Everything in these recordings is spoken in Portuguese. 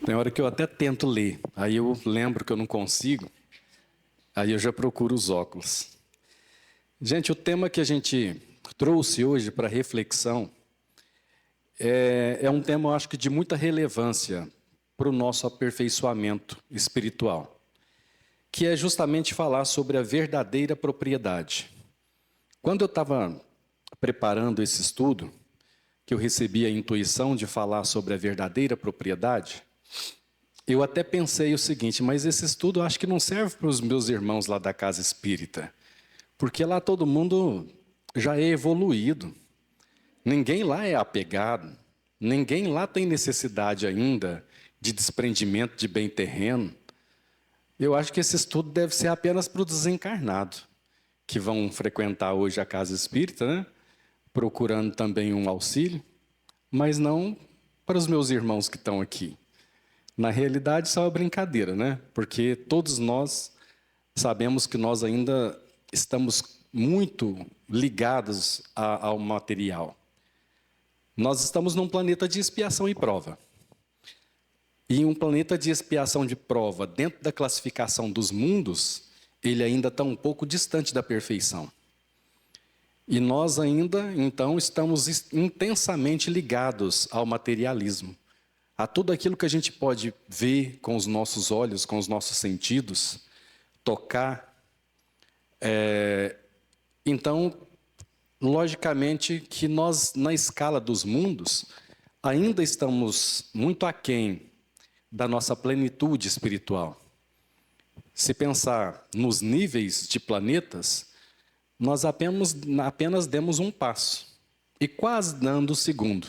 Tem hora que eu até tento ler, aí eu lembro que eu não consigo, aí eu já procuro os óculos. Gente, o tema que a gente trouxe hoje para reflexão é um tema, eu acho que de muita relevância para o nosso aperfeiçoamento espiritual, que é justamente falar sobre a verdadeira propriedade. Quando eu estava preparando esse estudo, que eu recebi a intuição de falar sobre a verdadeira propriedade, eu até pensei o seguinte, mas esse estudo eu acho que não serve para os meus irmãos lá da casa espírita, porque lá todo mundo já é evoluído, ninguém lá é apegado, ninguém lá tem necessidade ainda de desprendimento de bem terreno. Eu acho que esse estudo deve ser apenas para o desencarnado, que vão frequentar hoje a casa espírita, né? Procurando também um auxílio, mas não para os meus irmãos que estão aqui. Na realidade, isso é uma brincadeira, né? Porque todos nós sabemos que nós ainda estamos muito ligados ao material. Nós estamos num planeta de expiação e prova. E um planeta de expiação de prova, dentro da classificação dos mundos, ele ainda está um pouco distante da perfeição. E nós ainda, então, estamos intensamente ligados ao materialismo, a tudo aquilo que a gente pode ver com os nossos olhos, com os nossos sentidos, tocar. Então, logicamente que nós, na escala dos mundos, ainda estamos muito aquém da nossa plenitude espiritual. Se pensar nos níveis de planetas, nós apenas demos um passo, e quase dando o segundo,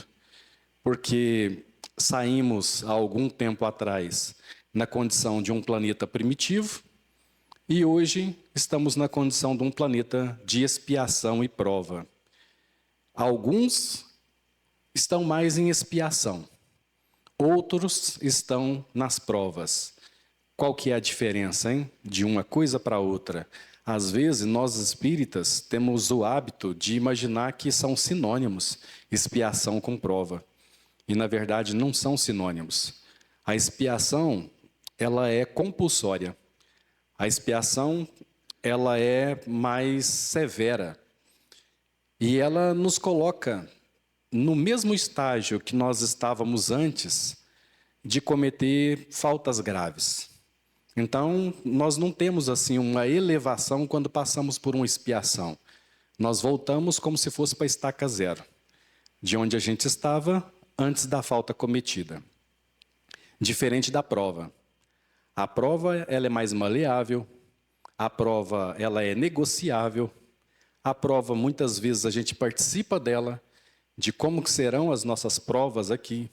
porque saímos há algum tempo atrás na condição de um planeta primitivo, e hoje estamos na condição de um planeta de expiação e prova. Alguns estão mais em expiação, outros estão nas provas. Qual que é a diferença, hein? De uma coisa para outra? Às vezes, nós espíritas temos o hábito de imaginar que são sinônimos, expiação com prova. E, na verdade, não são sinônimos. A expiação, ela é compulsória. A expiação, ela é mais severa. E ela nos coloca no mesmo estágio que nós estávamos antes de cometer faltas graves. Então, nós não temos assim uma elevação quando passamos por uma expiação. Nós voltamos como se fosse para a estaca zero, de onde a gente estava antes da falta cometida. Diferente da prova. A prova, ela é mais maleável, a prova, ela é negociável, a prova, muitas vezes, a gente participa dela, de como que serão as nossas provas aqui.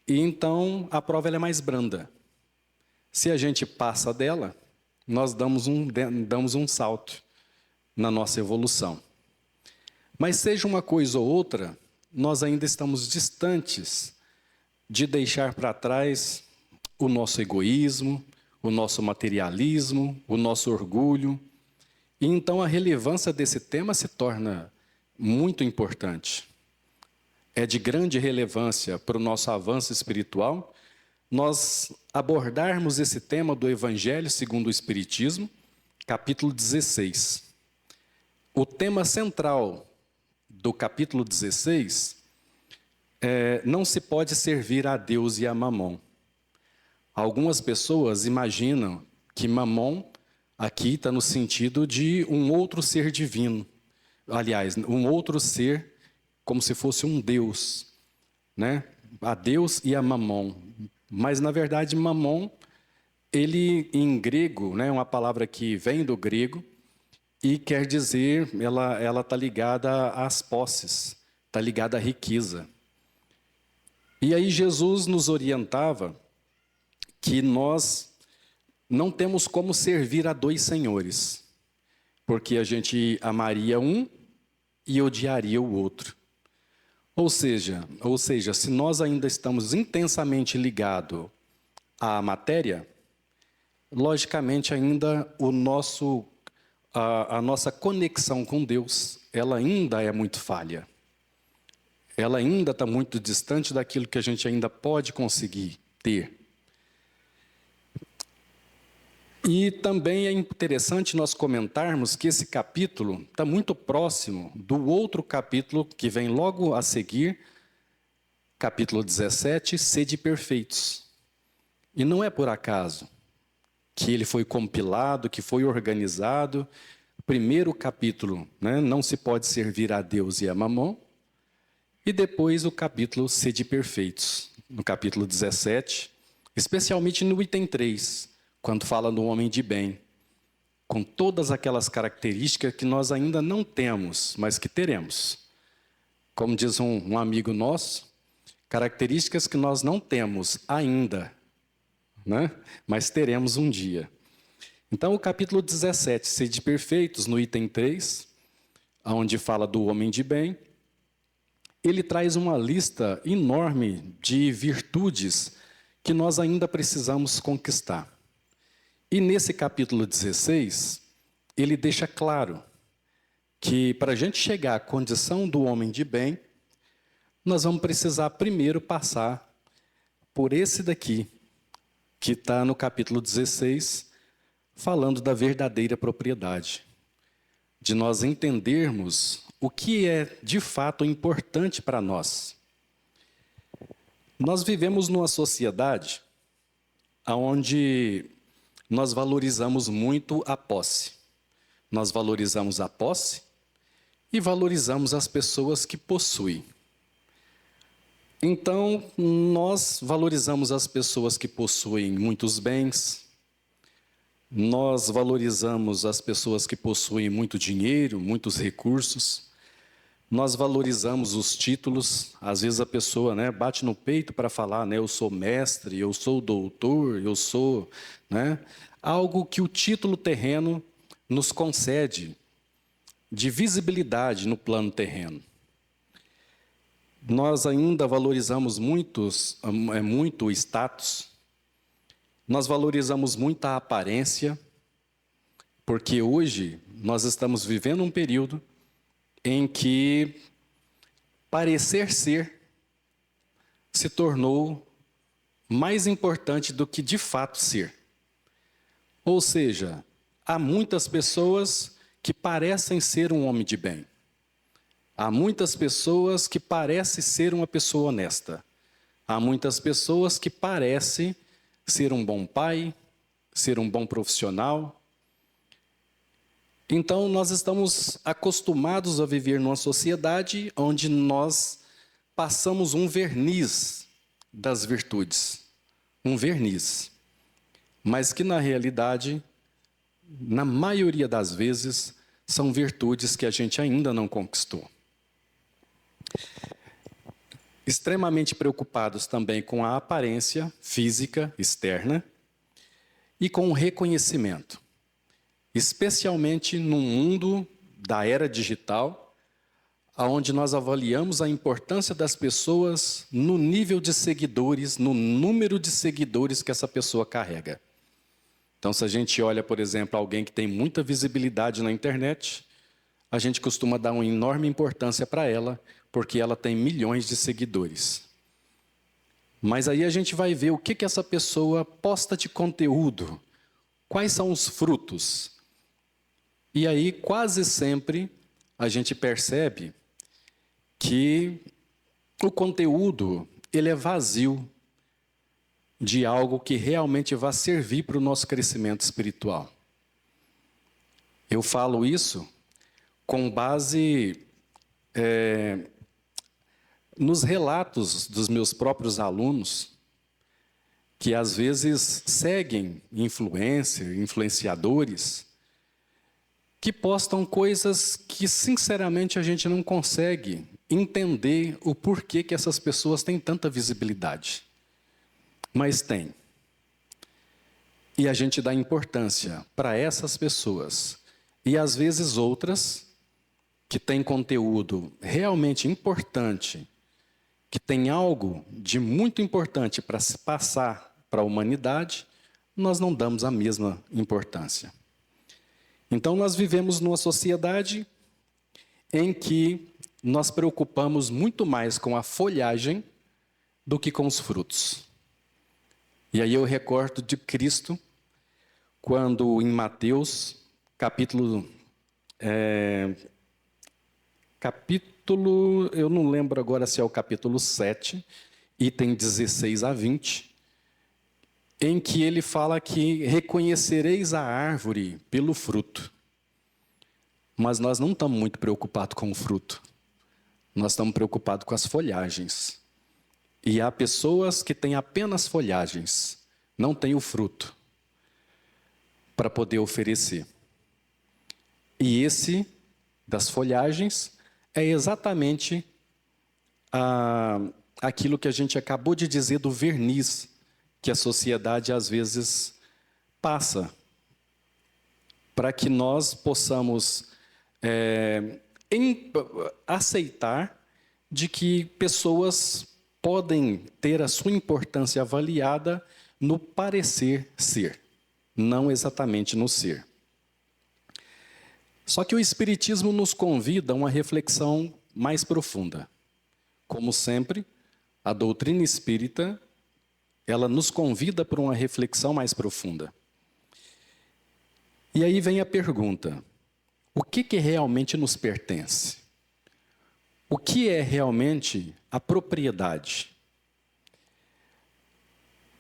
E então, a prova ela é mais branda. Se a gente passa dela, nós damos um salto na nossa evolução. Mas seja uma coisa ou outra, nós ainda estamos distantes de deixar para trás o nosso egoísmo, o nosso materialismo, o nosso orgulho. E então a relevância desse tema se torna muito importante. É de grande relevância para o nosso avanço espiritual nós abordarmos esse tema do Evangelho segundo o Espiritismo, capítulo 16. O tema central do capítulo 16 não se pode servir a Deus e a Mamon. Algumas pessoas imaginam que Mamon aqui está no sentido de um outro ser divino. Aliás, um outro ser como se fosse um Deus, né? A Deus e a Mamon. Mas, na verdade, Mamon, ele em grego, né, é uma palavra que vem do grego e quer dizer, ela está ligada às posses, está ligada à riqueza. E aí Jesus nos orientava que nós não temos como servir a dois senhores, porque a gente amaria um e odiaria o outro. Ou seja, se nós ainda estamos intensamente ligados à matéria, logicamente ainda a nossa conexão com Deus, ela ainda é muito falha. Ela ainda está muito distante daquilo que a gente ainda pode conseguir ter. E também é interessante nós comentarmos que esse capítulo está muito próximo do outro capítulo que vem logo a seguir, capítulo 17, Sede Perfeitos. E não é por acaso que ele foi compilado, que foi organizado. Primeiro capítulo, né, não se pode servir a Deus e a Mamon. E depois o capítulo Sede Perfeitos, no capítulo 17, especialmente no item 3, quando fala do homem de bem, com todas aquelas características que nós ainda não temos, mas que teremos. Como diz um amigo nosso, características que nós não temos ainda, né? Mas teremos um dia. Então, o capítulo 17, Sede Perfeitos, no item 3, onde fala do homem de bem, ele traz uma lista enorme de virtudes que nós ainda precisamos conquistar. E nesse capítulo 16, ele deixa claro que para a gente chegar à condição do homem de bem, nós vamos precisar primeiro passar por esse daqui, que está no capítulo 16, falando da verdadeira propriedade. De nós entendermos o que é de fato importante para nós. Nós vivemos numa sociedade onde nós valorizamos muito a posse. Nós valorizamos a posse e valorizamos as pessoas que possuem. Então, nós valorizamos as pessoas que possuem muitos bens, nós valorizamos as pessoas que possuem muito dinheiro, muitos recursos, nós valorizamos os títulos. Às vezes a pessoa, né, bate no peito para falar, né, eu sou mestre, eu sou doutor, eu sou, né, algo que o título terreno nos concede de visibilidade no plano terreno. Nós ainda valorizamos muito o status, nós valorizamos muito a aparência, porque hoje nós estamos vivendo um período em que parecer ser se tornou mais importante do que de fato ser. Ou seja, há muitas pessoas que parecem ser um homem de bem. Há muitas pessoas que parecem ser uma pessoa honesta. Há muitas pessoas que parecem ser um bom pai, ser um bom profissional. Então, nós estamos acostumados a viver numa sociedade onde nós passamos um verniz das virtudes. Um verniz. Mas que, na realidade, na maioria das vezes, são virtudes que a gente ainda não conquistou. Extremamente preocupados também com a aparência física externa e com o reconhecimento. Especialmente no mundo da era digital, onde nós avaliamos a importância das pessoas no nível de seguidores, no número de seguidores que essa pessoa carrega. Então, se a gente olha, por exemplo, alguém que tem muita visibilidade na internet, a gente costuma dar uma enorme importância para ela, porque ela tem milhões de seguidores. Mas aí a gente vai ver o que essa pessoa posta de conteúdo, quais são os frutos. E aí, quase sempre, a gente percebe que o conteúdo ele é vazio de algo que realmente vai servir para o nosso crescimento espiritual. Eu falo isso com base nos relatos dos meus próprios alunos, que às vezes seguem influenciadores, que postam coisas que, sinceramente, a gente não consegue entender o porquê que essas pessoas têm tanta visibilidade. Mas tem. E a gente dá importância para essas pessoas. E, às vezes, outras que têm conteúdo realmente importante, que tem algo de muito importante para se passar para a humanidade, nós não damos a mesma importância. Então, nós vivemos numa sociedade em que nós preocupamos muito mais com a folhagem do que com os frutos. E aí eu recordo de Cristo, quando em Mateus, capítulo, eu não lembro agora se é o capítulo 7, item 16 a 20, em que ele fala que reconhecereis a árvore pelo fruto. Mas nós não estamos muito preocupados com o fruto. Nós estamos preocupados com as folhagens. E há pessoas que têm apenas folhagens, não têm o fruto para poder oferecer. E esse das folhagens é exatamente aquilo que a gente acabou de dizer do verniz, que a sociedade às vezes passa, para que nós possamos aceitar de que pessoas podem ter a sua importância avaliada no parecer ser, não exatamente no ser. Só que o Espiritismo nos convida a uma reflexão mais profunda. Como sempre, a doutrina espírita, ela nos convida para uma reflexão mais profunda. E aí vem a pergunta: o que realmente nos pertence? O que é realmente a propriedade?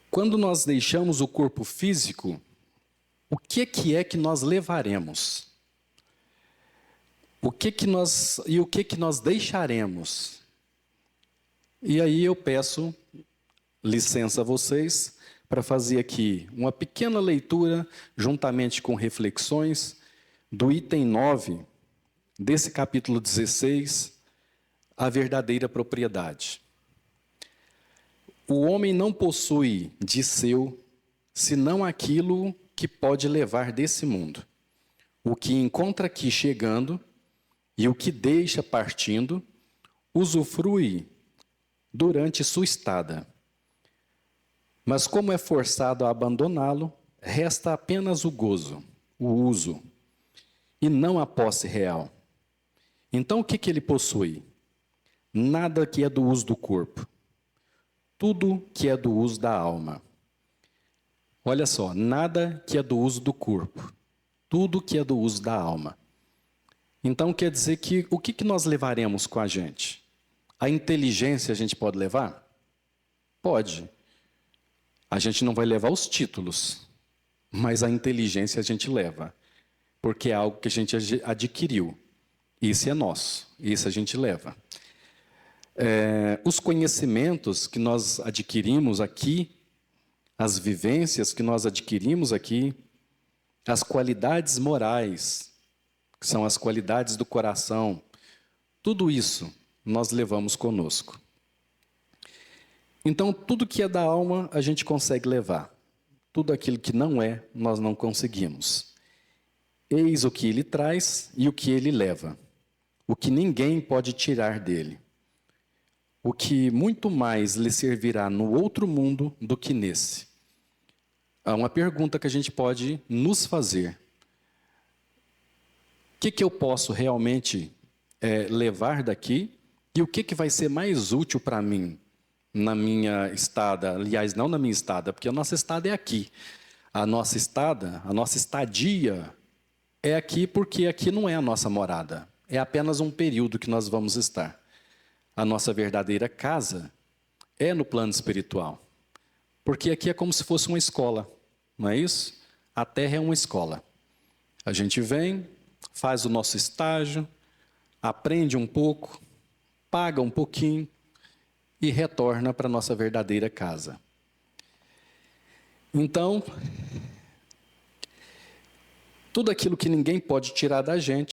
Quando nós deixamos o corpo físico, o que é que nós levaremos? O que nós deixaremos? E aí eu peço licença a vocês para fazer aqui uma pequena leitura, juntamente com reflexões, do item 9, desse capítulo 16, a verdadeira propriedade. O homem não possui de seu, senão aquilo que pode levar desse mundo. O que encontra aqui chegando e o que deixa partindo, usufrui durante sua estada. Mas como é forçado a abandoná-lo, resta apenas o gozo, o uso, e não a posse real. Então o que ele possui? Nada que é do uso do corpo. Tudo que é do uso da alma. Olha só, nada que é do uso do corpo. Tudo que é do uso da alma. Então quer dizer que o que nós levaremos com a gente? A inteligência a gente pode levar? Pode. A gente não vai levar os títulos, mas a inteligência a gente leva. Porque é algo que a gente adquiriu. Isso é nosso, isso a gente leva. Os conhecimentos que nós adquirimos aqui, as vivências que nós adquirimos aqui, as qualidades morais, que são as qualidades do coração, tudo isso nós levamos conosco. Então, tudo que é da alma a gente consegue levar. Tudo aquilo que não é, nós não conseguimos. Eis o que ele traz e o que ele leva. O que ninguém pode tirar dele. O que muito mais lhe servirá no outro mundo do que nesse. Há uma pergunta que a gente pode nos fazer. O que eu posso realmente levar daqui e o que vai ser mais útil para mim na minha estada? Aliás, não na minha estada, porque a nossa estada é aqui. A nossa estadia é aqui porque aqui não é a nossa morada. É apenas um período que nós vamos estar. A nossa verdadeira casa é no plano espiritual. Porque aqui é como se fosse uma escola, não é isso? A Terra é uma escola. A gente vem, faz o nosso estágio, aprende um pouco, paga um pouquinho e retorna para a nossa verdadeira casa. Então, tudo aquilo que ninguém pode tirar da gente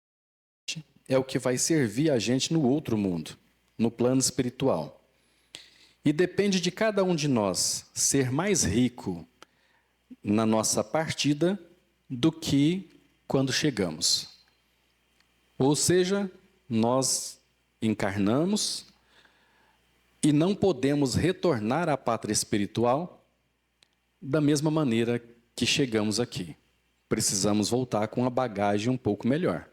é o que vai servir a gente no outro mundo, no plano espiritual. E depende de cada um de nós ser mais rico na nossa partida do que quando chegamos. Ou seja, nós encarnamos e não podemos retornar à pátria espiritual da mesma maneira que chegamos aqui. Precisamos voltar com a bagagem um pouco melhor.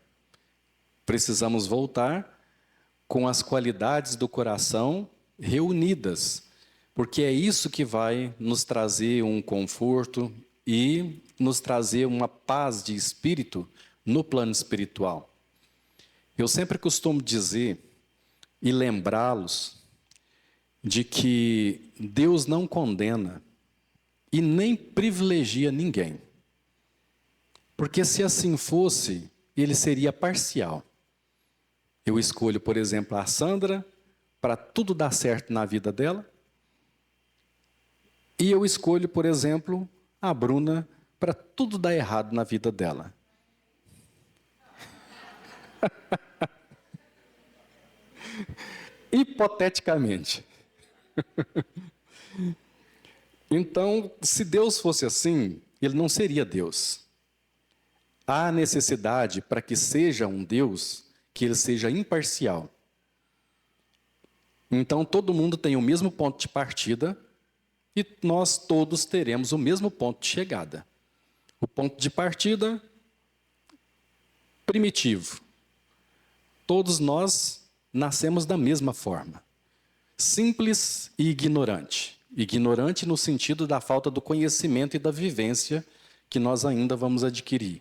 Precisamos voltar com as qualidades do coração reunidas porque é isso que vai nos trazer um conforto e nos trazer uma paz de espírito no plano espiritual. Eu sempre costumo dizer e lembrá-los de que Deus não condena e nem privilegia ninguém. Porque se assim fosse, ele seria parcial. Eu escolho, por exemplo, a Sandra para tudo dar certo na vida dela, e eu escolho, por exemplo, a Bruna para tudo dar errado na vida dela. Hipoteticamente. Então, se Deus fosse assim, ele não seria Deus. Há necessidade para que seja um Deus, que ele seja imparcial. Então, todo mundo tem o mesmo ponto de partida e nós todos teremos o mesmo ponto de chegada. O ponto de partida, primitivo. Todos nós nascemos da mesma forma. Simples e ignorante. Ignorante no sentido da falta do conhecimento e da vivência que nós ainda vamos adquirir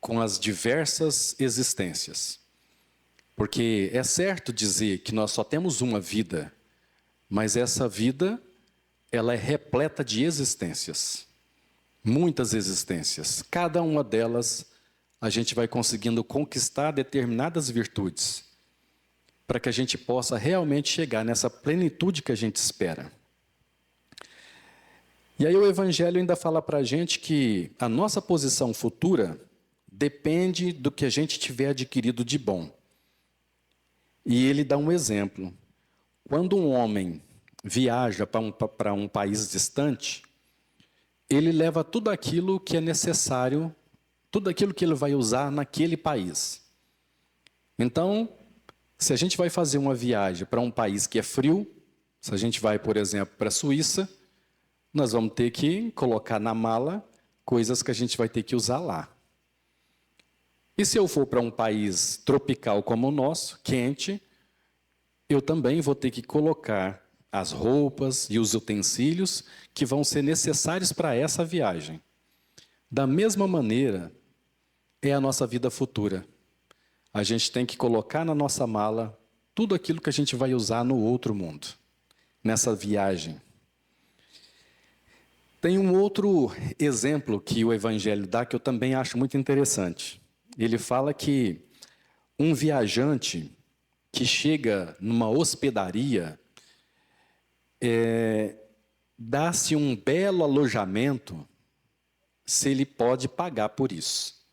com as diversas existências. Porque é certo dizer que nós só temos uma vida, mas essa vida, ela é repleta de existências. Muitas existências. Cada uma delas, a gente vai conseguindo conquistar determinadas virtudes, para que a gente possa realmente chegar nessa plenitude que a gente espera. E aí o Evangelho ainda fala para a gente que a nossa posição futura depende do que a gente tiver adquirido de bom. E ele dá um exemplo. Quando um homem viaja para um país distante, ele leva tudo aquilo que é necessário, tudo aquilo que ele vai usar naquele país. Então, se a gente vai fazer uma viagem para um país que é frio, se a gente vai, por exemplo, para a Suíça, nós vamos ter que colocar na mala coisas que a gente vai ter que usar lá. E se eu for para um país tropical como o nosso, quente, eu também vou ter que colocar as roupas e os utensílios que vão ser necessários para essa viagem. Da mesma maneira, é a nossa vida futura. A gente tem que colocar na nossa mala tudo aquilo que a gente vai usar no outro mundo, nessa viagem. Tem um outro exemplo que o Evangelho dá que eu também acho muito interessante. Ele fala que um viajante que chega numa hospedaria, dá-se um belo alojamento se ele pode pagar por isso.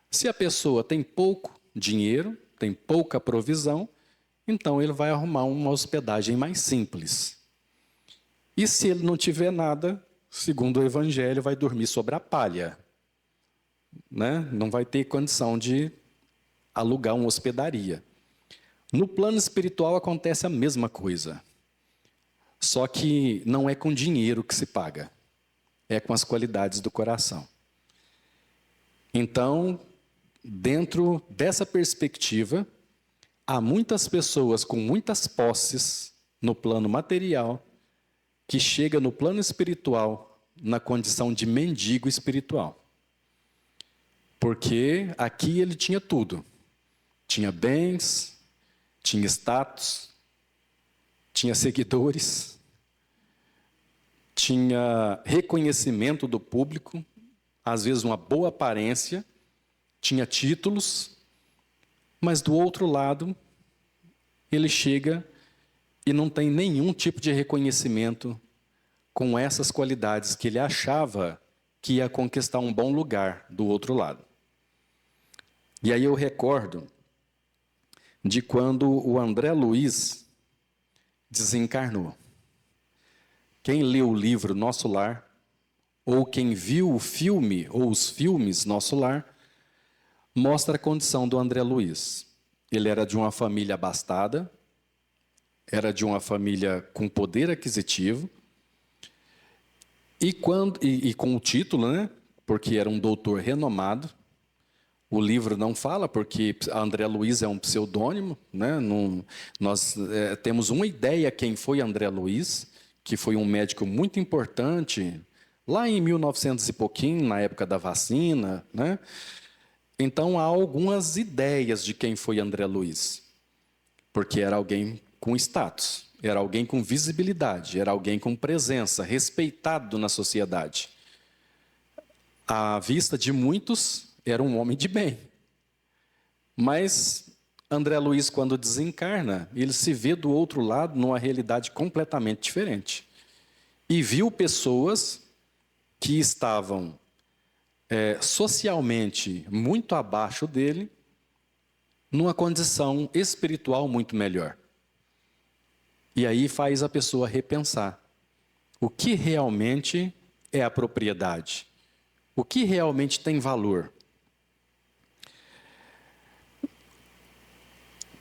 Se a pessoa tem pouco dinheiro, tem pouca provisão, então ele vai arrumar uma hospedagem mais simples. E se ele não tiver nada, segundo o Evangelho, vai dormir sobre a palha. Né? Não vai ter condição de alugar uma hospedaria. No plano espiritual acontece a mesma coisa. Só que não é com dinheiro que se paga. É com as qualidades do coração. Então, dentro dessa perspectiva, há muitas pessoas com muitas posses no plano material que chegam no plano espiritual na condição de mendigo espiritual. Porque aqui ele tinha tudo. Tinha bens, tinha status, tinha seguidores, tinha reconhecimento do público, às vezes uma boa aparência, tinha títulos, mas do outro lado, ele chega e não tem nenhum tipo de reconhecimento com essas qualidades que ele achava que ia conquistar um bom lugar do outro lado. E aí eu recordo de quando o André Luiz desencarnou. Quem leu o livro Nosso Lar, ou quem viu o filme, ou os filmes Nosso Lar, mostra a condição do André Luiz. Ele era de uma família abastada, era de uma família com poder aquisitivo, e com o título, né? Porque era um doutor renomado, O livro não fala, porque André Luiz é um pseudônimo, né? Nós temos uma ideia quem foi André Luiz, que foi um médico muito importante, lá em 1900 e pouquinho, na época da vacina, né? Então, há algumas ideias de quem foi André Luiz, porque era alguém com status, era alguém com visibilidade, era alguém com presença, respeitado na sociedade. À vista de muitos, era um homem de bem. Mas André Luiz, quando desencarna, ele se vê do outro lado numa realidade completamente diferente. E viu pessoas que estavam socialmente muito abaixo dele, numa condição espiritual muito melhor. E aí faz a pessoa repensar o que realmente é a propriedade, o que realmente tem valor.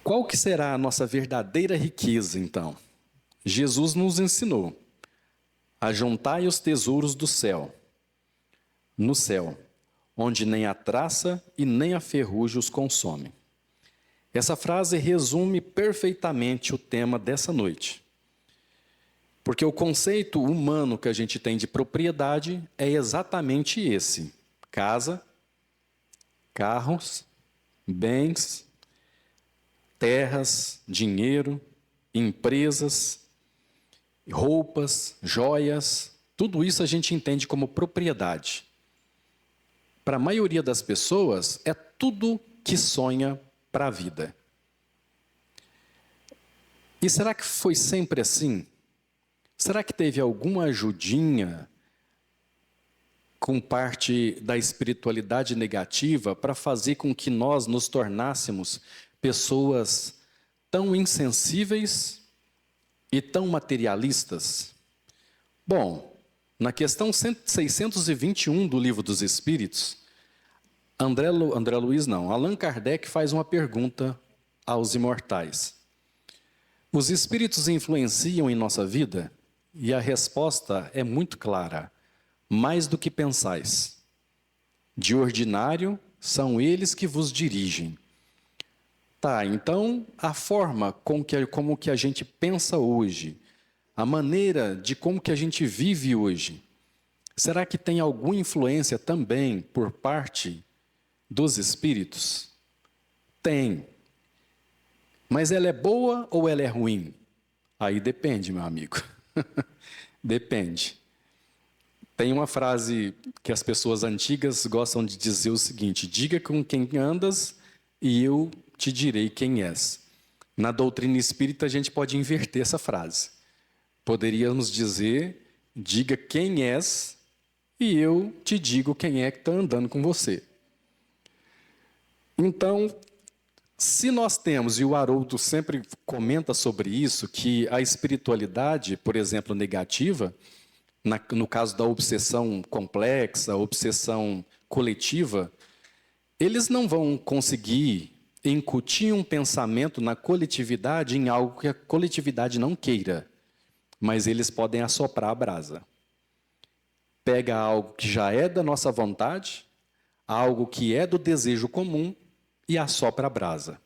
Qual que será a nossa verdadeira riqueza, então? Jesus nos ensinou: ajuntai os tesouros do céu, no céu, onde nem a traça e nem a ferrugem os consomem. Essa frase resume perfeitamente o tema dessa noite. Porque o conceito humano que a gente tem de propriedade é exatamente esse: casa, carros, bens, terras, dinheiro, empresas, roupas, joias, tudo isso a gente entende como propriedade. Para a maioria das pessoas, é tudo que sonha para a vida. E será que foi sempre assim? Será que teve alguma ajudinha com parte da espiritualidade negativa para fazer com que nós nos tornássemos pessoas tão insensíveis e tão materialistas? Bom, na questão 621 do Livro dos Espíritos, Allan Kardec faz uma pergunta aos imortais: os espíritos influenciam em nossa vida? E a resposta é muito clara: mais do que pensais. De ordinário, são eles que vos dirigem. Tá, então a forma como que a gente pensa hoje, a maneira de como que a gente vive hoje, será que tem alguma influência também por parte dos espíritos? Tem. Mas ela é boa ou ela é ruim? Aí depende, meu amigo. Depende. Tem uma frase que as pessoas antigas gostam de dizer o seguinte: diga com quem andas e eu te direi quem és. Na doutrina espírita a gente pode inverter essa frase. Poderíamos dizer: diga quem és e eu te digo quem é que está andando com você. Então, se nós temos, e o Haroldo sempre comenta sobre isso, que a espiritualidade, por exemplo, negativa, no caso da obsessão complexa, obsessão coletiva, eles não vão conseguir incutir um pensamento na coletividade em algo que a coletividade não queira, mas eles podem assoprar a brasa. Pega algo que já é da nossa vontade, algo que é do desejo comum, e assopra a brasa.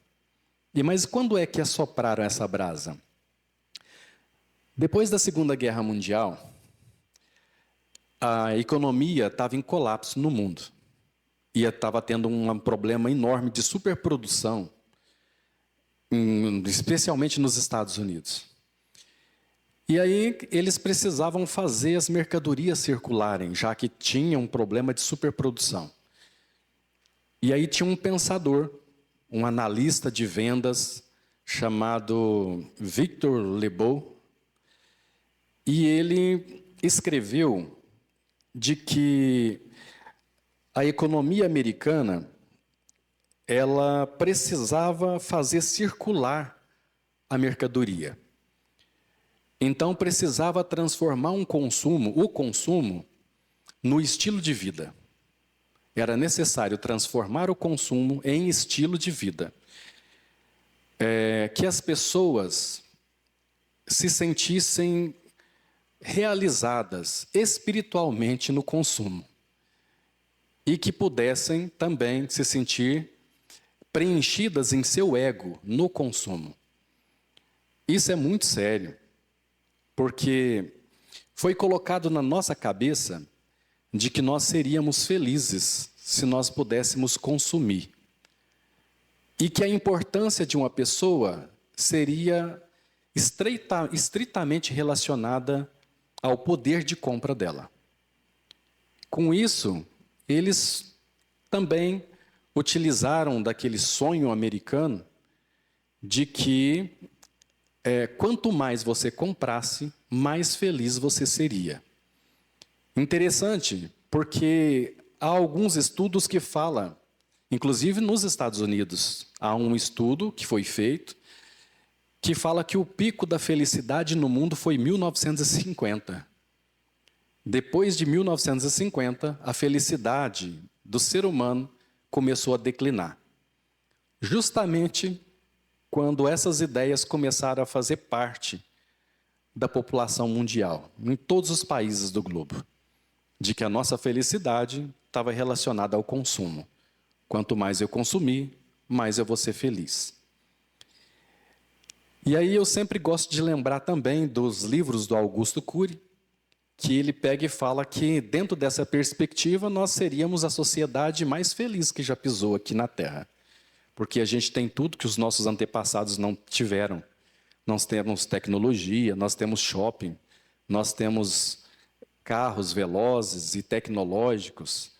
Mas quando é que assopraram essa brasa? Depois da Segunda Guerra Mundial, a economia estava em colapso no mundo. E estava tendo um problema enorme de superprodução, especialmente nos Estados Unidos. E aí eles precisavam fazer as mercadorias circularem, já que tinha um problema de superprodução. E aí tinha um pensador, um analista de vendas, chamado Victor Lebow, e ele escreveu de que a economia americana, ela precisava fazer circular a mercadoria. Então precisava transformar o consumo, no estilo de vida. Era necessário transformar o consumo em estilo de vida. Que as pessoas se sentissem realizadas espiritualmente no consumo. e que pudessem também se sentir preenchidas em seu ego no consumo. Isso é muito sério, porque foi colocado na nossa cabeça de que nós seríamos felizes se nós pudéssemos consumir. E que a importância de uma pessoa seria estritamente relacionada ao poder de compra dela. Com isso, eles também utilizaram daquele sonho americano de que quanto mais você comprasse, mais feliz você seria. Interessante, porque há alguns estudos que falam, inclusive nos Estados Unidos, há um estudo que foi feito que fala que o pico da felicidade no mundo foi 1950. Depois de 1950, a felicidade do ser humano começou a declinar. Justamente quando essas ideias começaram a fazer parte da população mundial, em todos os países do globo, de que a nossa felicidade estava relacionada ao consumo. Quanto mais eu consumir, mais eu vou ser feliz. E aí eu sempre gosto de lembrar também dos livros do Augusto Cury, que ele pega e fala que, dentro dessa perspectiva, nós seríamos a sociedade mais feliz que já pisou aqui na Terra. Porque a gente tem tudo que os nossos antepassados não tiveram. Nós temos tecnologia, nós temos shopping, nós temos carros velozes e tecnológicos,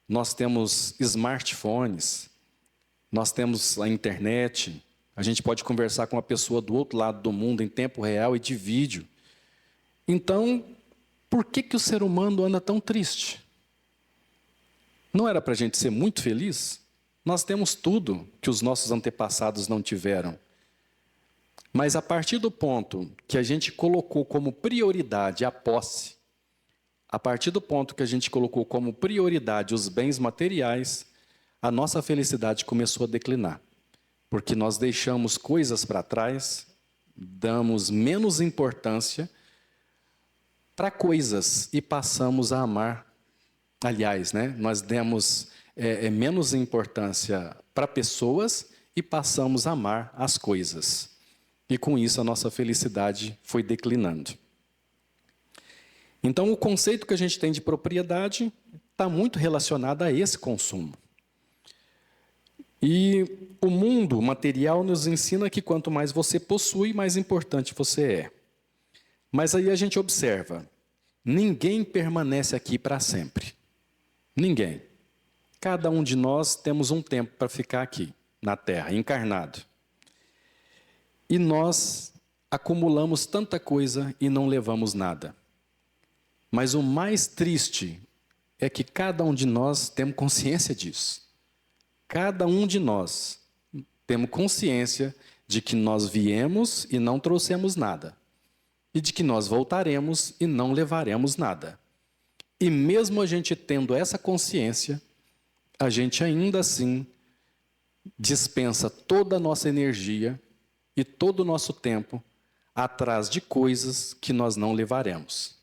nós temos smartphones, nós temos a internet, a gente pode conversar com uma pessoa do outro lado do mundo em tempo real e de vídeo. Então, por que o ser humano anda tão triste? Não era para a gente ser muito feliz? Nós temos tudo que os nossos antepassados não tiveram. Mas a partir do ponto que a gente colocou como prioridade a posse, a partir do ponto que a gente colocou como prioridade os bens materiais, a nossa felicidade começou a declinar. Porque nós deixamos coisas para trás, damos menos importância para coisas e passamos a amar. Aliás, nós demos menos importância para pessoas e passamos a amar as coisas. E com isso a nossa felicidade foi declinando. Então o conceito que a gente tem de propriedade está muito relacionado a esse consumo. E o mundo material nos ensina que quanto mais você possui, mais importante você é. Mas aí a gente observa, ninguém permanece aqui para sempre. Ninguém. Cada um de nós temos um tempo para ficar aqui, na Terra, encarnado. E nós acumulamos tanta coisa e não levamos nada. Mas o mais triste é que cada um de nós temos consciência disso. Cada um de nós temos consciência de que nós viemos e não trouxemos nada. E de que nós voltaremos e não levaremos nada. E mesmo a gente tendo essa consciência, a gente ainda assim dispensa toda a nossa energia e todo o nosso tempo atrás de coisas que nós não levaremos.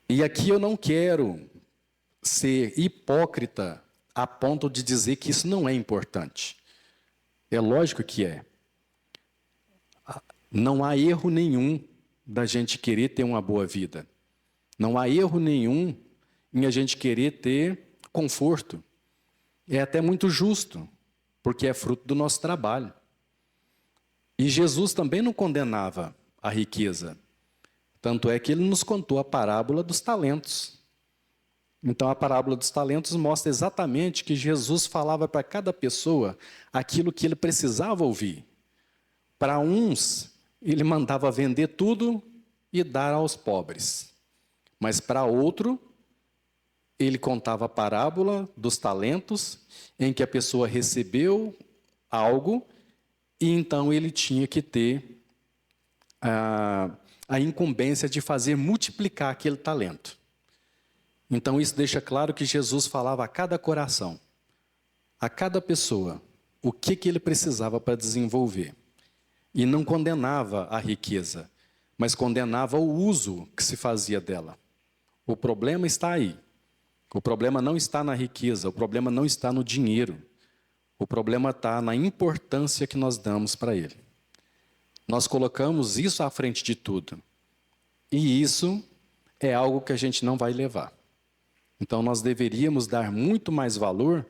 E aqui eu não quero ser hipócrita a ponto de dizer que isso não é importante. É lógico que é. Não há erro nenhum da gente querer ter uma boa vida. Não há erro nenhum em a gente querer ter conforto. É até muito justo, porque é fruto do nosso trabalho. E Jesus também não condenava a riqueza. Tanto é que ele nos contou a parábola dos talentos. Então, a parábola dos talentos mostra exatamente que Jesus falava para cada pessoa aquilo que ele precisava ouvir. Para uns, ele mandava vender tudo e dar aos pobres. Mas para outro, ele contava a parábola dos talentos, em que a pessoa recebeu algo e então ele tinha que ter a incumbência de fazer multiplicar aquele talento. Então isso deixa claro que Jesus falava a cada coração, a cada pessoa, o que ele precisava para desenvolver. E não condenava a riqueza, mas condenava o uso que se fazia dela. O problema está aí. O problema não está na riqueza, o problema não está no dinheiro. O problema está na importância que nós damos para ele. Nós colocamos isso à frente de tudo. E isso é algo que a gente não vai levar. Então, nós deveríamos dar muito mais valor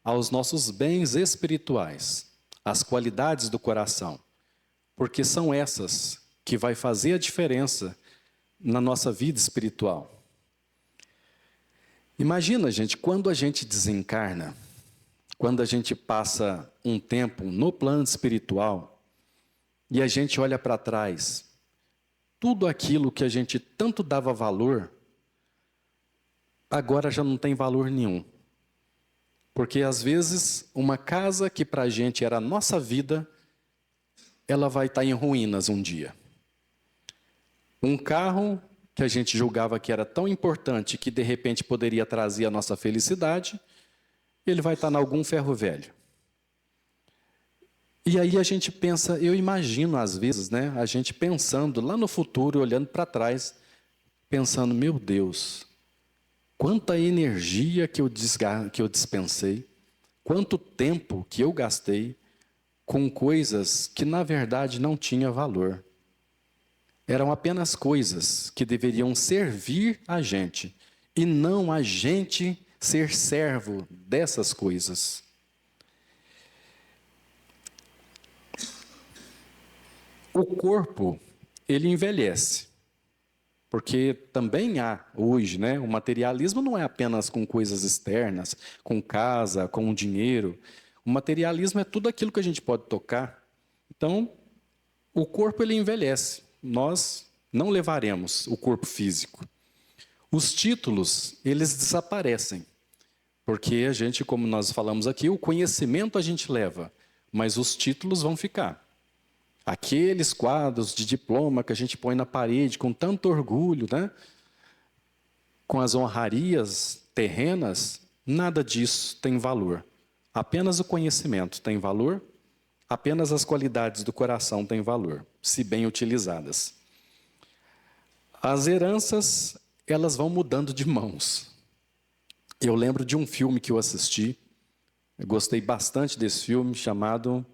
aos nossos bens espirituais, às qualidades do coração, porque são essas que vai fazer a diferença na nossa vida espiritual. Imagina, gente, quando a gente desencarna, quando a gente passa um tempo no plano espiritual e a gente olha para trás, tudo aquilo que a gente tanto dava valor, agora já não tem valor nenhum. Porque às vezes uma casa que para a gente era a nossa vida, ela vai estar em ruínas um dia. Um carro que a gente julgava que era tão importante que de repente poderia trazer a nossa felicidade, ele vai estar em algum ferro velho. E aí a gente pensa, eu imagino às vezes, né, a gente pensando lá no futuro, olhando para trás, pensando, meu Deus, quanta energia que eu dispensei, quanto tempo que eu gastei com coisas que na verdade não tinham valor. Eram apenas coisas que deveriam servir a gente, e não a gente ser servo dessas coisas. O corpo, ele envelhece, porque também há hoje, né, o materialismo não é apenas com coisas externas, com casa, com dinheiro. O materialismo é tudo aquilo que a gente pode tocar. Então, o corpo ele envelhece. Nós não levaremos o corpo físico. Os títulos, eles desaparecem. Porque a gente, como nós falamos aqui, o conhecimento a gente leva, mas os títulos vão ficar. Aqueles quadros de diploma que a gente põe na parede com tanto orgulho, né? Com as honrarias terrenas, nada disso tem valor. Apenas o conhecimento tem valor, apenas as qualidades do coração têm valor, se bem utilizadas. As heranças, elas vão mudando de mãos. Eu lembro de um filme que eu assisti, eu gostei bastante desse filme, chamado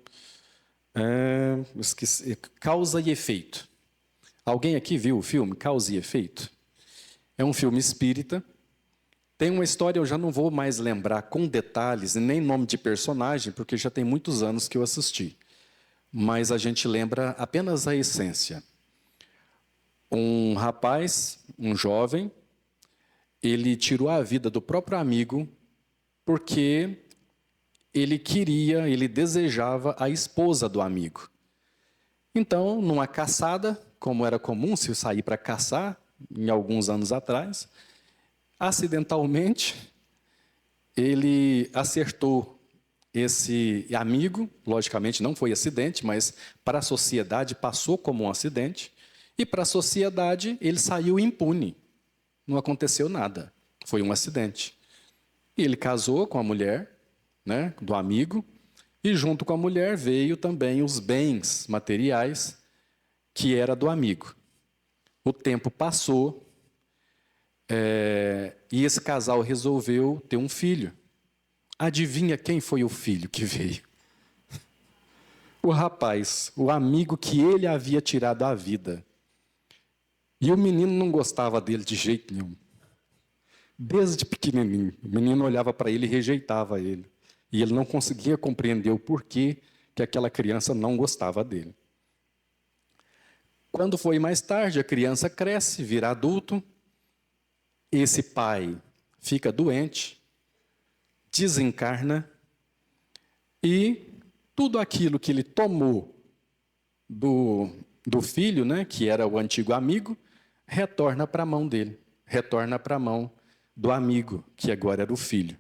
Causa e Efeito. Alguém aqui viu o filme Causa e Efeito? É um filme espírita. Tem uma história, eu já não vou mais lembrar com detalhes, e nem nome de personagem, porque já tem muitos anos que eu assisti. Mas a gente lembra apenas a essência. Um rapaz, um jovem, ele tirou a vida do próprio amigo porque ele desejava a esposa do amigo. Então, numa caçada, como era comum se sair para caçar, em alguns anos atrás, acidentalmente, ele acertou esse amigo, logicamente não foi acidente, mas para a sociedade passou como um acidente, e para a sociedade ele saiu impune, não aconteceu nada, foi um acidente. E ele casou com a mulher, né, do amigo, e junto com a mulher veio também os bens materiais que era do amigo. O tempo passou, e esse casal resolveu ter um filho. Adivinha quem foi o filho que veio? O rapaz, o amigo que ele havia tirado a vida. E o menino não gostava dele de jeito nenhum. Desde pequenininho, o menino olhava para ele e rejeitava ele. E ele não conseguia compreender o porquê que aquela criança não gostava dele. Quando foi mais tarde, a criança cresce, vira adulto. Esse pai fica doente, desencarna, e tudo aquilo que ele tomou do filho, né, que era o antigo amigo, retorna para a mão dele, retorna para a mão do amigo, que agora era o filho.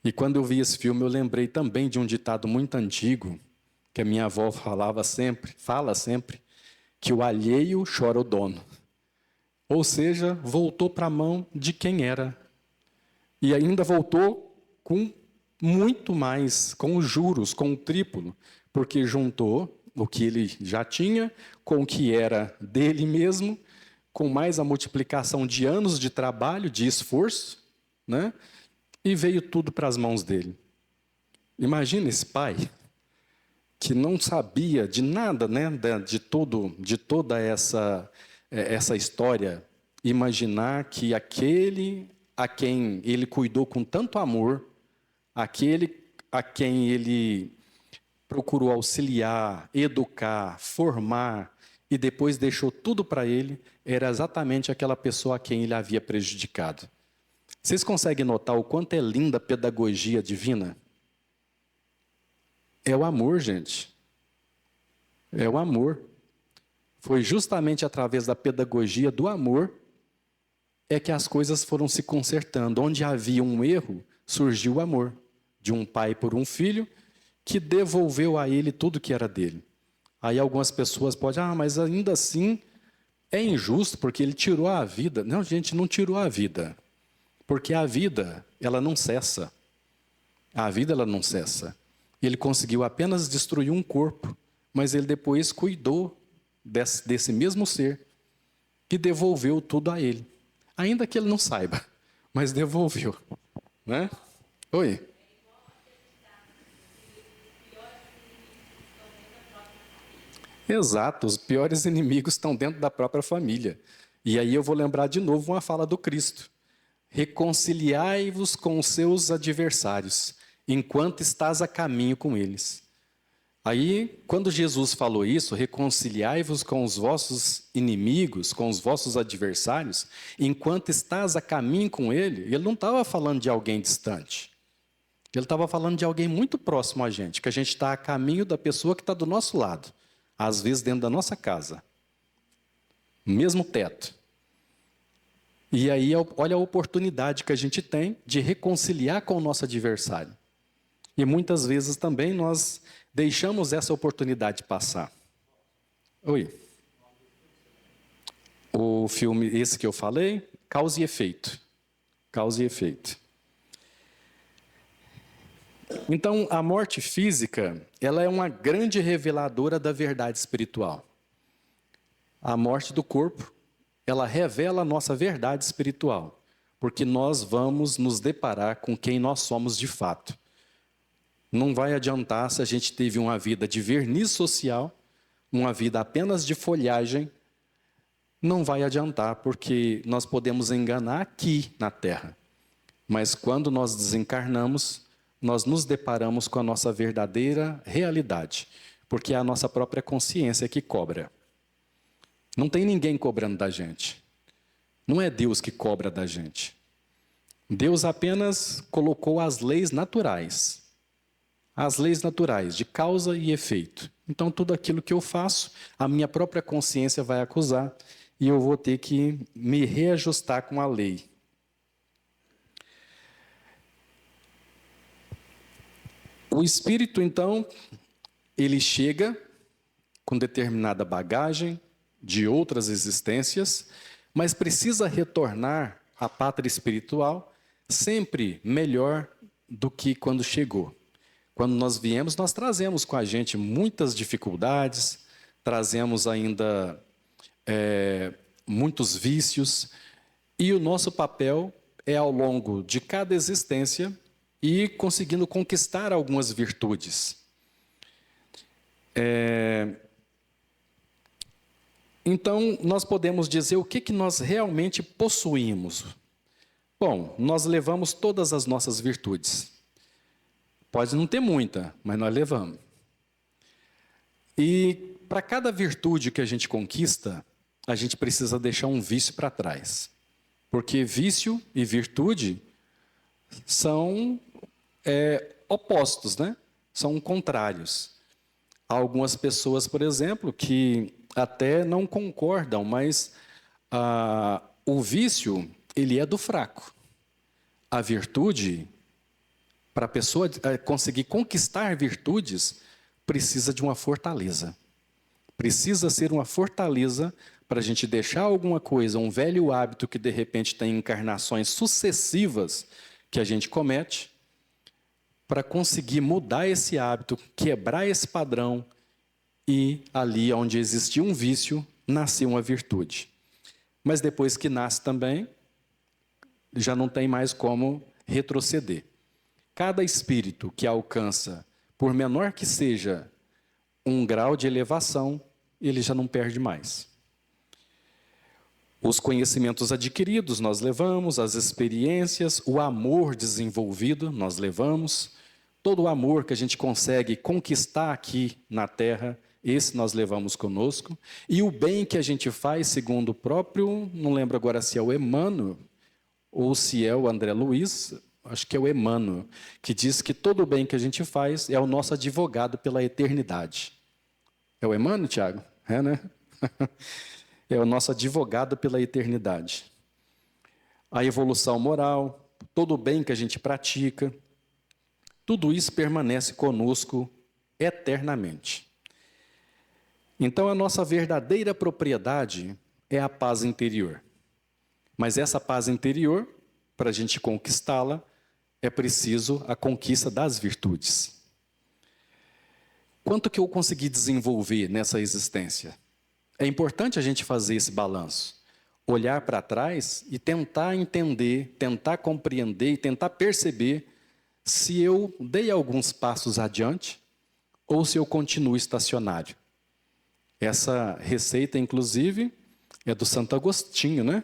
E quando eu vi esse filme, eu lembrei também de um ditado muito antigo, que a minha avó fala sempre, que o alheio chora o dono. Ou seja, voltou para a mão de quem era. E ainda voltou com muito mais, com os juros, com o triplo, porque juntou o que ele já tinha com o que era dele mesmo, com mais a multiplicação de anos de trabalho, de esforço, né? E veio tudo para as mãos dele. Imagina esse pai que não sabia de nada, né, de toda essa história, imaginar que aquele a quem ele cuidou com tanto amor, aquele a quem ele procurou auxiliar, educar, formar e depois deixou tudo para ele, era exatamente aquela pessoa a quem ele havia prejudicado. Vocês conseguem notar o quanto é linda a pedagogia divina? É o amor, gente. É o amor. Foi justamente através da pedagogia do amor é que as coisas foram se consertando. Onde havia um erro, surgiu o amor de um pai por um filho que devolveu a ele tudo que era dele. Aí algumas pessoas podem, mas ainda assim é injusto porque ele tirou a vida. Não, gente, não tirou a vida. Porque a vida, ela não cessa. A vida, ela não cessa. Ele conseguiu apenas destruir um corpo, mas ele depois cuidou desse mesmo ser e devolveu tudo a ele. Ainda que ele não saiba, mas devolveu. Né? Oi? Exato, os piores inimigos estão dentro da própria família. E aí eu vou lembrar de novo uma fala do Cristo. Reconciliai-vos com os seus adversários, enquanto estás a caminho com eles. Aí, quando Jesus falou isso, reconciliai-vos com os vossos inimigos, com os vossos adversários, enquanto estás a caminho com ele não estava falando de alguém distante. Ele estava falando de alguém muito próximo a gente, que a gente está a caminho da pessoa que está do nosso lado, às vezes dentro da nossa casa, mesmo teto. E aí, olha a oportunidade que a gente tem de reconciliar com o nosso adversário. E muitas vezes também nós deixamos essa oportunidade passar. Oi. O filme, esse que eu falei, Causa e Efeito. Causa e Efeito. Então, a morte física, ela é uma grande reveladora da verdade espiritual. A morte do corpo, ela revela a nossa verdade espiritual, porque nós vamos nos deparar com quem nós somos de fato. Não vai adiantar se a gente teve uma vida de verniz social, uma vida apenas de folhagem, não vai adiantar, porque nós podemos enganar aqui na Terra. Mas quando nós desencarnamos, nós nos deparamos com a nossa verdadeira realidade, porque é a nossa própria consciência que cobra. Não tem ninguém cobrando da gente. Não é Deus que cobra da gente. Deus apenas colocou as leis naturais. As leis naturais de causa e efeito. Então, tudo aquilo que eu faço, a minha própria consciência vai acusar e eu vou ter que me reajustar com a lei. O espírito, então, ele chega com determinada bagagem de outras existências, mas precisa retornar à pátria espiritual sempre melhor do que quando chegou. Quando nós viemos, nós trazemos com a gente muitas dificuldades, trazemos ainda muitos vícios, e o nosso papel é, ao longo de cada existência, ir conseguindo conquistar algumas virtudes. Então, nós podemos dizer o que nós realmente possuímos. Bom, nós levamos todas as nossas virtudes. Pode não ter muita, mas nós levamos. E para cada virtude que a gente conquista, a gente precisa deixar um vício para trás. Porque vício e virtude são opostos, né? São contrários. Há algumas pessoas, por exemplo, que até não concordam, mas o vício, ele é do fraco. A virtude, para a pessoa conseguir conquistar virtudes, precisa de uma fortaleza. Precisa ser uma fortaleza para a gente deixar alguma coisa, um velho hábito que de repente tem encarnações sucessivas que a gente comete, para conseguir mudar esse hábito, quebrar esse padrão e ali onde existia um vício, nasceu uma virtude. Mas depois que nasce também, já não tem mais como retroceder. Cada espírito que alcança, por menor que seja, um grau de elevação, ele já não perde mais. Os conhecimentos adquiridos nós levamos, as experiências, o amor desenvolvido nós levamos, todo o amor que a gente consegue conquistar aqui na Terra, esse nós levamos conosco, e o bem que a gente faz, segundo o próprio, não lembro agora se é o Emmanuel, ou se é o André Luiz, acho que é o Emmanuel, que diz que todo o bem que a gente faz é o nosso advogado pela eternidade. É o Emmanuel, Tiago? É, né? É o nosso advogado pela eternidade. A evolução moral, todo o bem que a gente pratica, tudo isso permanece conosco eternamente. Então, a nossa verdadeira propriedade é a paz interior. Mas essa paz interior, para a gente conquistá-la, é preciso a conquista das virtudes. Quanto que eu consegui desenvolver nessa existência? É importante a gente fazer esse balanço, olhar para trás e tentar entender, tentar compreender e tentar perceber se eu dei alguns passos adiante ou se eu continuo estacionário. Essa receita, inclusive, é do Santo Agostinho, né?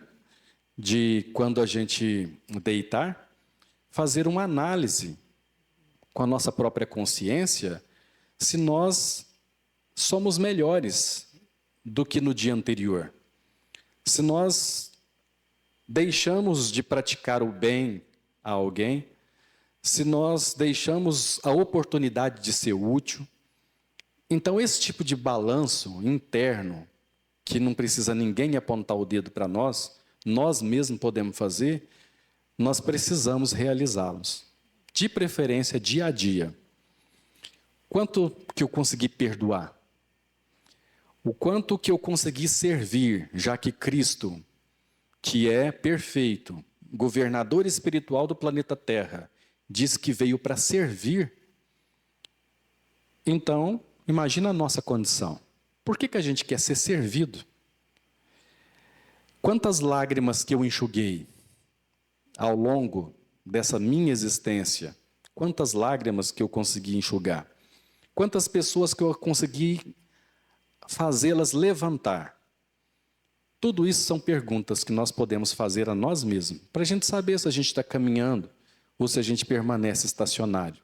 De quando a gente deitar, fazer uma análise com a nossa própria consciência se nós somos melhores do que no dia anterior. Se nós deixamos de praticar o bem a alguém, se nós deixamos a oportunidade de ser útil. Então, esse tipo de balanço interno, que não precisa ninguém apontar o dedo para nós mesmos podemos fazer, nós precisamos realizá-los. De preferência, dia a dia. Quanto que eu consegui perdoar? O quanto que eu consegui servir, já que Cristo, que é perfeito, governador espiritual do planeta Terra, diz que veio para servir. Então, imagina a nossa condição. Por que a gente quer ser servido? Quantas lágrimas que eu enxuguei ao longo dessa minha existência? Quantas lágrimas que eu consegui enxugar? Quantas pessoas que eu consegui fazê-las levantar? Tudo isso são perguntas que nós podemos fazer a nós mesmos, para a gente saber se a gente está caminhando ou se a gente permanece estacionário.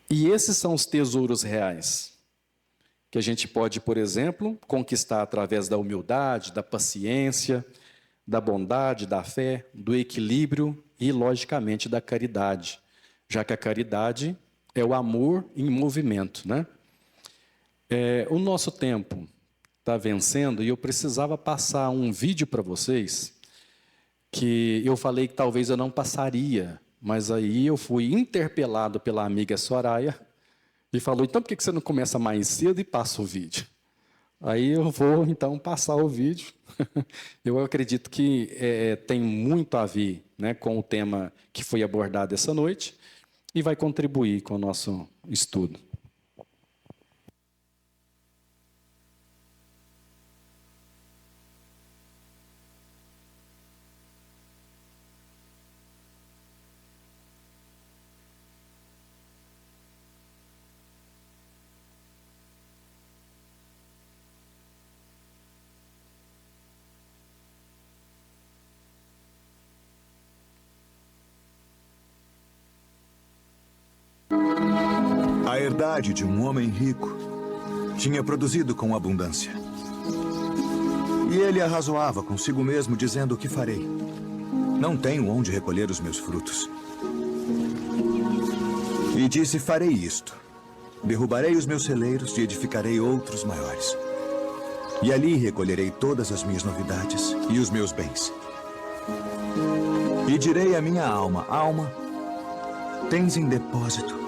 E esses são os tesouros reais, que a gente pode, por exemplo, conquistar através da humildade, da paciência, da bondade, da fé, do equilíbrio e, logicamente, da caridade, já que a caridade é o amor em movimento, né? O nosso tempo está vencendo e eu precisava passar um vídeo para vocês que eu falei que talvez eu não passaria, mas aí eu fui interpelado pela amiga Soraya e falou, então por que você não começa mais cedo e passa o vídeo? Aí eu vou, então, passar o vídeo. Eu acredito que tem muito a ver, né, com o tema que foi abordado essa noite e vai contribuir com o nosso estudo. A herdade de um homem rico tinha produzido com abundância. E ele arrazoava consigo mesmo, dizendo: o que farei? Não tenho onde recolher os meus frutos. E disse: farei isto. Derrubarei os meus celeiros e edificarei outros maiores. E ali recolherei todas as minhas novidades e os meus bens. E direi à minha alma: alma, tens em depósito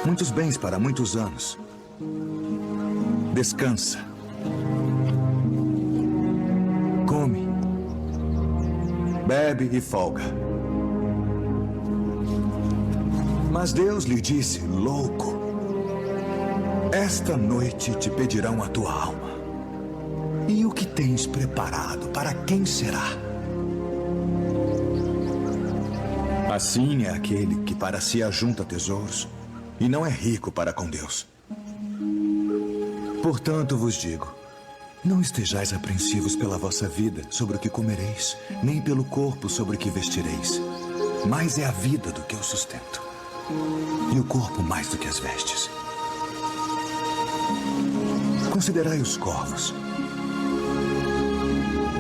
muitos bens para muitos anos. Descansa. Come. Bebe e folga. Mas Deus lhe disse: louco, esta noite te pedirão a tua alma. E o que tens preparado, para quem será? Assim é aquele que para si ajunta tesouros e não é rico para com Deus. Portanto vos digo, não estejais apreensivos pela vossa vida sobre o que comereis, nem pelo corpo sobre o que vestireis. Mais é a vida do que o sustento, e o corpo mais do que as vestes. Considerai os corvos,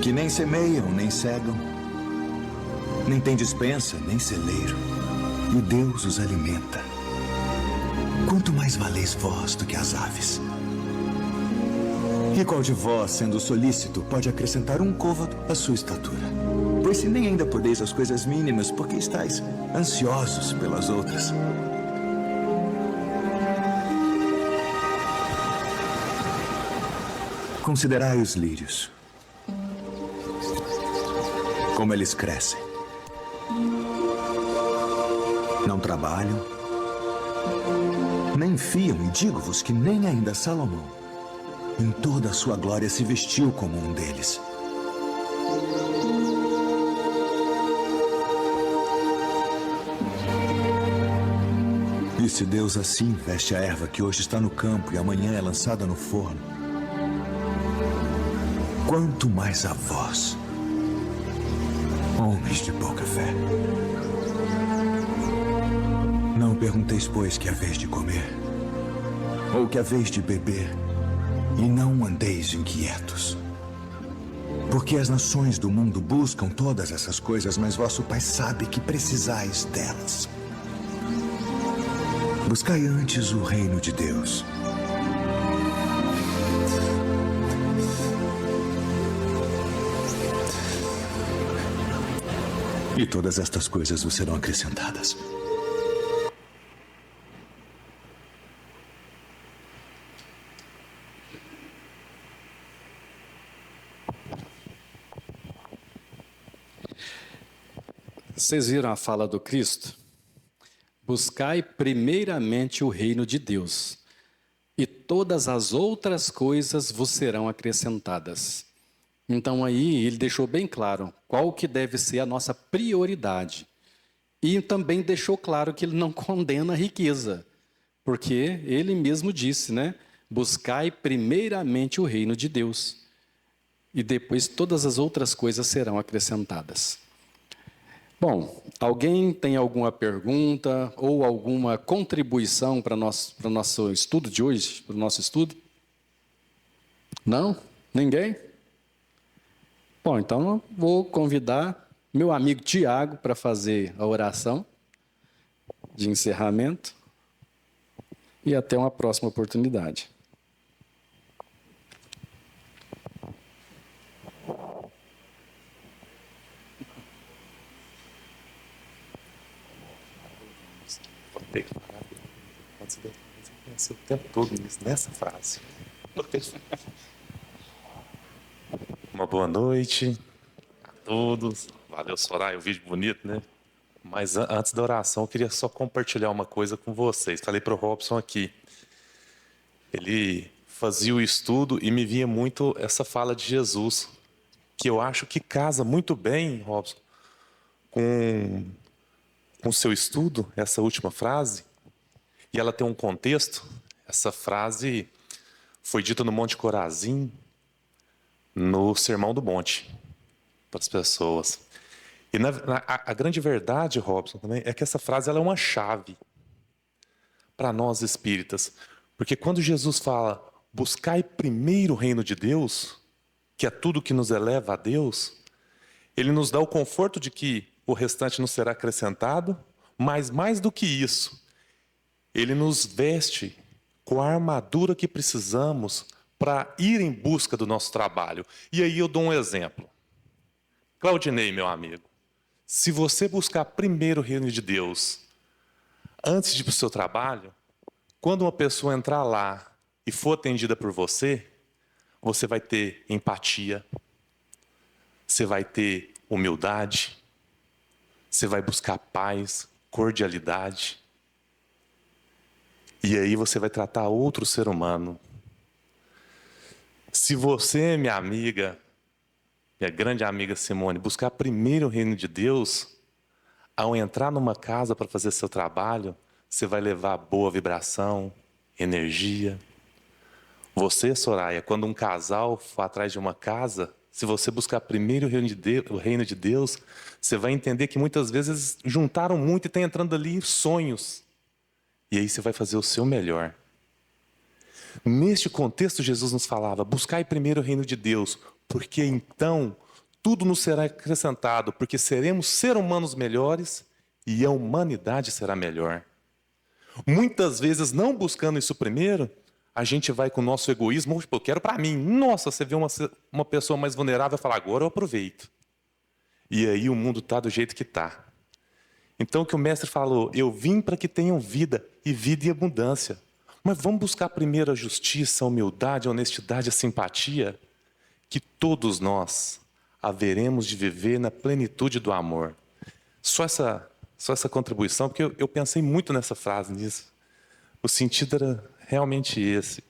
que nem semeiam, nem cegam, nem têm despensa, nem celeiro, e Deus os alimenta. Quanto mais valeis vós do que as aves? E qual de vós, sendo solícito, pode acrescentar um côvado à sua estatura? Pois se nem ainda podeis as coisas mínimas, porque estáis ansiosos pelas outras. Considerai os lírios, como eles crescem. Não trabalham, nem fiam, e digo-vos que nem ainda Salomão, em toda a sua glória, se vestiu como um deles. E se Deus assim veste a erva que hoje está no campo e amanhã é lançada no forno, quanto mais a vós, homens de pouca fé. Não pergunteis, pois, que haveis de comer, ou que haveis de beber, e não andeis inquietos. Porque as nações do mundo buscam todas essas coisas, mas vosso Pai sabe que precisais delas. Buscai antes o reino de Deus. E todas estas coisas vos serão acrescentadas. Vocês viram a fala do Cristo? Buscai primeiramente o reino de Deus, e todas as outras coisas vos serão acrescentadas. Então aí ele deixou bem claro qual que deve ser a nossa prioridade. E também deixou claro que ele não condena a riqueza, porque ele mesmo disse, né? Buscai primeiramente o reino de Deus, e depois todas as outras coisas serão acrescentadas. Bom, alguém tem alguma pergunta ou alguma contribuição para o nosso estudo de hoje, para o nosso estudo? Não? Ninguém? Bom, então eu vou convidar meu amigo Tiago para fazer a oração de encerramento e até uma próxima oportunidade. Tem que parar. Você pensa o tempo todo nessa frase. Uma boa noite a todos. Valeu, Soraya, o vídeo bonito, né? Mas antes da oração, eu queria só compartilhar uma coisa com vocês. Falei para o Robson aqui. Ele fazia o estudo e me via muito essa fala de Jesus, que eu acho que casa muito bem, Robson, com o seu estudo, essa última frase, e ela tem um contexto. Essa frase foi dita no Monte Corazim, no Sermão do Monte, para as pessoas. E a grande verdade, Robson, também, é que essa frase ela é uma chave para nós espíritas. Porque quando Jesus fala, buscai primeiro o reino de Deus, que é tudo que nos eleva a Deus, ele nos dá o conforto de que o restante nos será acrescentado, mas mais do que isso, ele nos veste com a armadura que precisamos para ir em busca do nosso trabalho. E aí eu dou um exemplo. Claudinei, meu amigo, se você buscar primeiro o reino de Deus, antes de ir para o seu trabalho, quando uma pessoa entrar lá e for atendida por você, você vai ter empatia, você vai ter humildade, você vai buscar paz, cordialidade. E aí você vai tratar outro ser humano. Se você, minha amiga, minha grande amiga Simone, buscar primeiro o reino de Deus, ao entrar numa casa para fazer seu trabalho, você vai levar boa vibração, energia. Você, Soraya, quando um casal for atrás de uma casa, se você buscar primeiro o reino de Deus, você vai entender que muitas vezes juntaram muito e estão entrando ali sonhos. E aí você vai fazer o seu melhor. Neste contexto, Jesus nos falava: buscai primeiro o reino de Deus, porque então tudo nos será acrescentado, porque seremos seres humanos melhores e a humanidade será melhor. Muitas vezes, não buscando isso primeiro, a gente vai com o nosso egoísmo: eu quero para mim. Nossa, você vê uma pessoa mais vulnerável e fala: agora eu aproveito. E aí o mundo está do jeito que está. Então o que o mestre falou: eu vim para que tenham vida, e vida em abundância. Mas vamos buscar primeiro a justiça, a humildade, a honestidade, a simpatia, que todos nós haveremos de viver na plenitude do amor. Só essa contribuição, porque eu pensei muito nessa frase, nisso. O sentido era realmente esse.